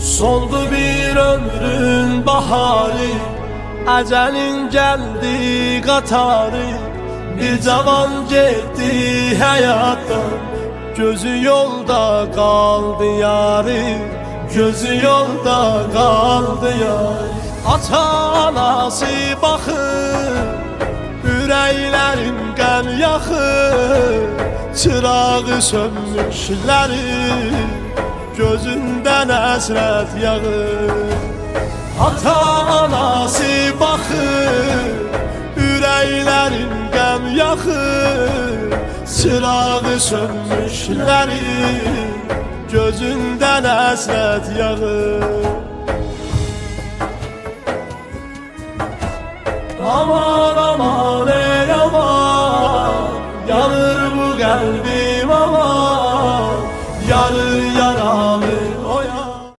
Soldu bir ömrün baharı, ecelin geldi qatarı. Bir cavan getdi hayattan, gözü yolda kaldı yarı. Gözü yolda kaldı yarı. Ata anası baxır, ürəklərin qəm yaxır. Çırağı sönmüşləri, gözündən həsrət yağır. Ata anası baxır, ürəklərin qəm yaxır. Çırağı sönmüşləri, gözündən həsrət yağır. Aman